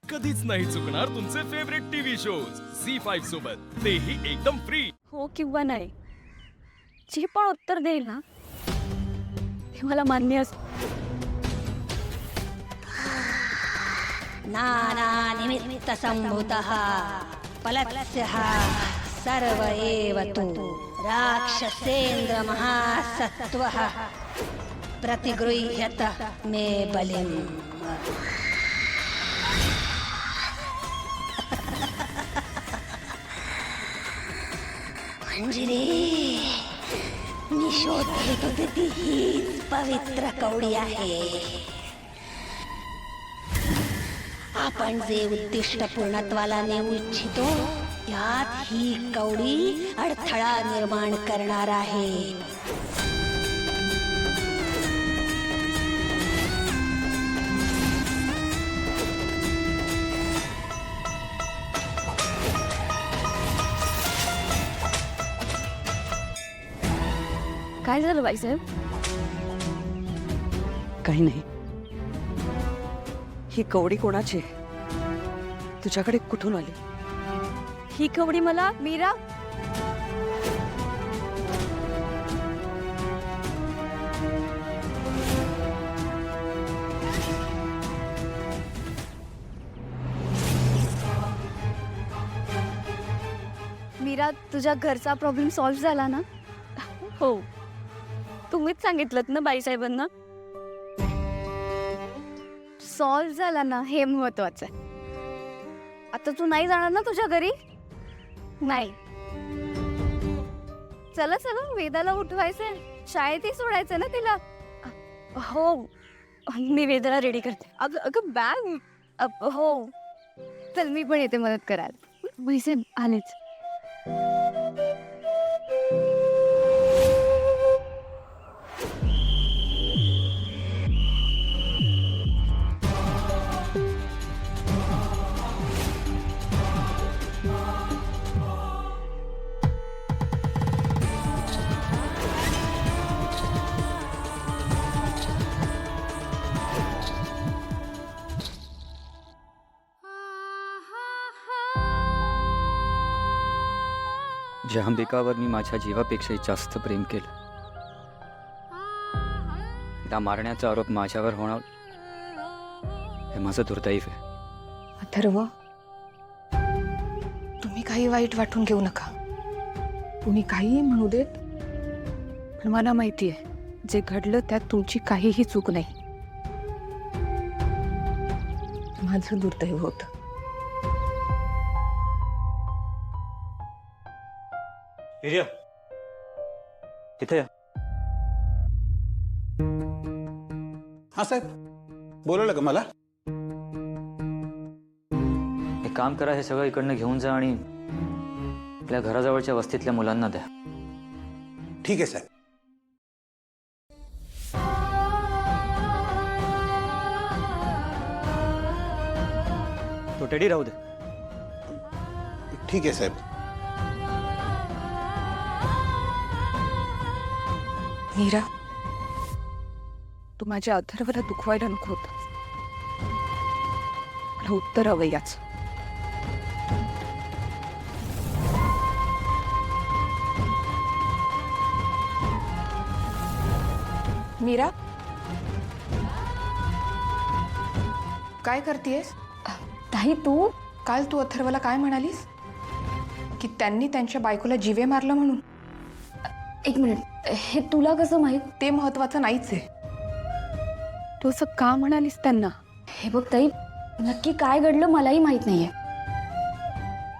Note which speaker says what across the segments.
Speaker 1: कधीच नाही चुकणार तुमचे फेवरेट टीव्ही शोज झी5 सोबत, तेही एकदम फ्री.
Speaker 2: हो किंवा नाही, जे पण उत्तर देईल ना ते मला मान्य असतं.
Speaker 3: नानानिमित्त संभूतः फलस्यः सर्व एव तु राक्षसेन्द्र महासत्त्वः प्रतिगृह्यत मे बलिम्. मंजिरी, मी शोधत होते ती हीच पवित्र कवडी आहे. आपण जे उद्दिष्ट पूर्णत्वाला नेऊ इच्छितो त्यात ही कवडी अडथळा निर्माण करणार आहे.
Speaker 2: काय झालं बाईसाहेब?
Speaker 4: काही नाही. ही कवडी कोणाची? तुझ्याकडे कुठून आली?
Speaker 2: ही कवडी मला मीरा मीरा, तुझ्या घरचा प्रॉब्लेम सॉल्व्ह झाला ना? हो, तुम्हीच सांगितलं ना बाईसाहेबांना. सॉल्व्ह झाला ना, हे महत्वाचं आहे. आता तू नाही जाणार ना तुझ्या घरी? नाही. चला चला, वेदाला उठवायचंय, शाळेतही सोडायचं ना तिला. हो, मी वेदाला रेडी करते. अगं अगं बॅग. हो, चल मी पण येते मदत करायला. बाईसाहेब आलेच.
Speaker 5: जहांबिकावर मी माझ्या जीवापेक्षाही जास्त प्रेम केलं. त्या मारण्याचा आरोप माझ्यावर होणार हे माझं दुर्दैव आहे.
Speaker 6: अथर्व, तुम्ही काही वाईट वाटून घेऊ नका. तुम्ही काहीही म्हणू देत, पण मला माहिती आहे जे घडलं त्यात तुमची काहीही चूक नाही. माझं दुर्दैव होतं.
Speaker 5: इथे या.
Speaker 7: हा साहेब, बोलवलं का मला?
Speaker 5: एक काम करा, हे सगळं इकडनं घेऊन जा आणि आपल्या घराजवळच्या वस्तीतल्या मुलांना द्या.
Speaker 7: ठीक आहे साहेब.
Speaker 5: तो टेडी राहू दे.
Speaker 7: ठीक आहे साहेब.
Speaker 6: मीरा, तू माझ्या अथर्वला दुखवायला नको होतं. मला उत्तर हवं याच. मीरा, काय करतेस?
Speaker 2: ताई तू?
Speaker 6: काल तू अथर्वला काय म्हणालीस? की त्यांनी त्यांच्या बायकोला जीवे मारलं म्हणून.
Speaker 2: एक मिनिट, हे तुला कसं माहित?
Speaker 6: ते महत्वाचं नाहीच आहे. तू असं का म्हणालीस त्यांना?
Speaker 2: हे बघ ताई, नक्की काय घडलं मलाही माहित नाहीये,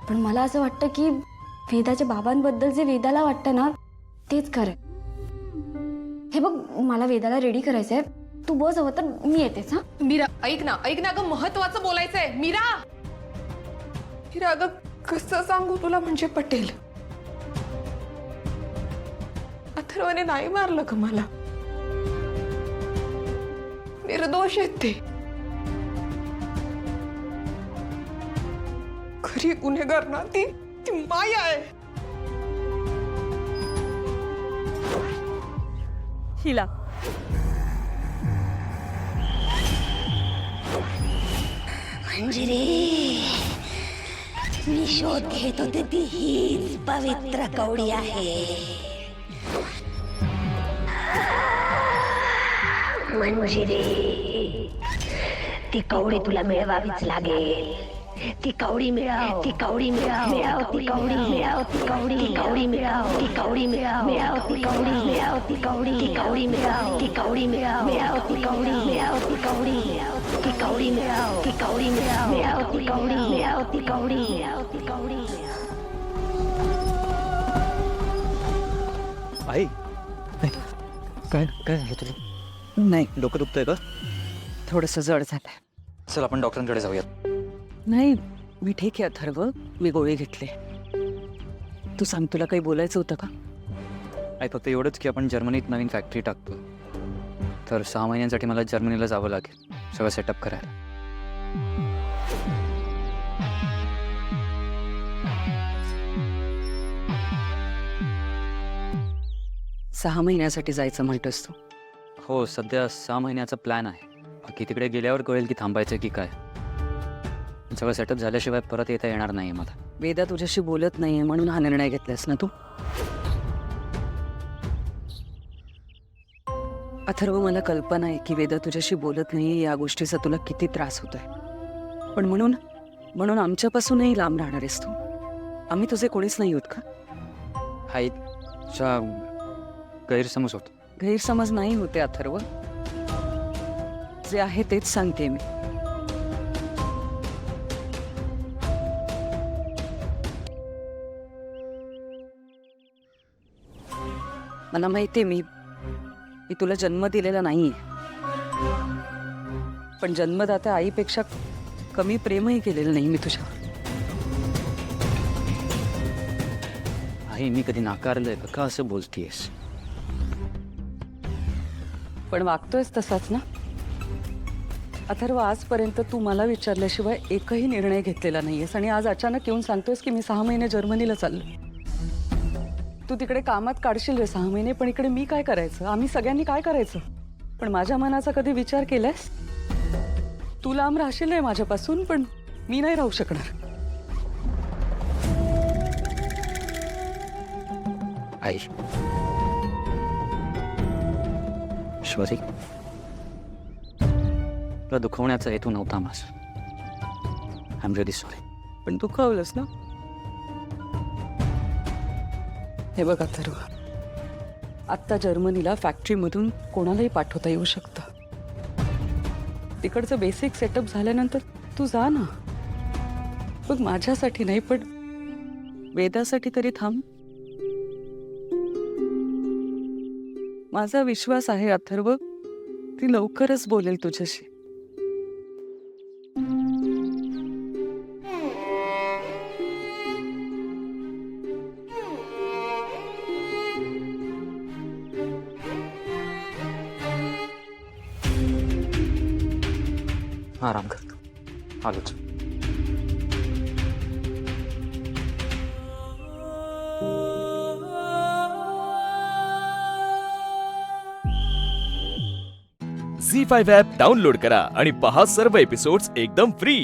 Speaker 2: पण मला असं वाटतं की वेदाच्या बाबांबद्दल जे वेदाला वाटतं ना तेच खरं. हे बघ, मला वेदाला रेडी करायचंय, तू बस, हवं तर मी येतेच. हा
Speaker 6: मीरा, ऐक ना अगं, महत्वाचं बोलायचंय. मीरा, मीरा अगं, कसं सांगू तुला म्हणजे पटेल. अथर्वने नाही मारलं का मला? निर्दोष आहेत ते. खरी गुन्हेगार ना ती माया आहे.
Speaker 2: हिला
Speaker 3: मंजिरी, मी शोध घेत होते ती हीच पवित्र कवडी आहे. मंजिरी, ती कवडी तुला मिळवावीच लागेल. ती कवडी मिळव, ती कवडी मिळव, मिळव ती कवडी, मिळव ती कवडी, ती कवडी मिळव, ती कवडी मिळव, मिळव ती कवडी, मिळव ती कवडी, ती कवडी मिळव, ती कवडी मिळव, मिळव ती कवडी, मिळव ती कवडी, ती कवडी मिळव, ती कवडी मिळव, मिळव ती कवडी, मिळव ती कवडी, मिळव ती कवडी.
Speaker 5: आई काय काय आहे तुला?
Speaker 4: नाही
Speaker 5: डोकं दुखतंय का?
Speaker 4: थोडंसं जड झालंय.
Speaker 5: चल आपण डॉक्टरांकडे जाऊयात.
Speaker 4: नाही मी ठीक आहे अथर्व, मी गोळी घेतली. तू सांग, तुला काही बोलायचं होतं का?
Speaker 5: आई फक्त एवढंच की आपण जर्मनीत नवीन फॅक्टरी टाकतो, तर 6 महिन्यांसाठी मला जर्मनीला जावं लागेल सगळं सेटअप करायला.
Speaker 4: सहा महिन्यासाठी जायचं म्हणतोस तू?
Speaker 5: हो, सध्या 6 महिन्याचा प्लॅन आहे. बाकी तिकडे गेल्यावर कळेल की थांबायचं की काय. सगळं सेटअप झाल्याशिवाय परत येता येणार नाही मला.
Speaker 4: वेदा तुझ्याशी बोलत नाहीये म्हणून हा निर्णय घेतलास ना तू? अथर्व, मला कल्पना आहे की वेदा तुझ्याशी बोलत नाहीये या गोष्टीचा तुला किती त्रास होतोय. पण म्हणून आमच्यापासूनही लांब राहणार आहेस तू. आम्ही तुझे कोणीच नाही आहोत का?
Speaker 5: आईचा गैरसमज होतो.
Speaker 4: गैरसमज नाही होते अथर्व, जे आहे तेच सांगते मी. मला माहितीये मी तुला जन्म दिलेला नाहीये, पण जन्मदात्या आईपेक्षा कमी प्रेमही केलेलं नाही मी तुझ्यावर.
Speaker 5: आई, मी कधी नाकारलंय का असं बोलतीयस?
Speaker 4: पण वागतोयस तसाच ना अथर्व. आजपर्यंत तू मला विचारल्याशिवाय एकही निर्णय घेतलेला नाहीयेस आणि आज अचानक येऊन सांगतोयस की मी 6 महिने जर्मनीला चाललो. तू तिकडे कामात काढशील रे 6 महिने, पण इकडे मी काय करायचं? आम्ही सगळ्यांनी काय करायचं? पण माझ्या मनाचा कधी विचार केलायस? तू लांब राहशील रे माझ्यापासून, पण मी नाही राहू शकणार.
Speaker 5: आई, श्वासी, तुला दुखवण्याचा हेतू नव्हता माझा. I am really sorry.
Speaker 4: पण दुखावलंस ना. हे बघ अथर्व, आत्ता जर्मनीला फॅक्टरीमधून कोणालाही पाठवता येऊ शकतं. तिकडचं बेसिक सेटअप झाल्यानंतर तू जा ना. बघ, माझ्यासाठी नाही पण वेदासाठी तरी थांब. माझा विश्वास आहे अथर्व, ती लवकरच बोलेल तुझ्याशी.
Speaker 5: आराम करतो, आलोच.
Speaker 1: झी 5 ॲप डाउनलोड करा आणि पहा सर्व एपिसोड्स एकदम फ्री.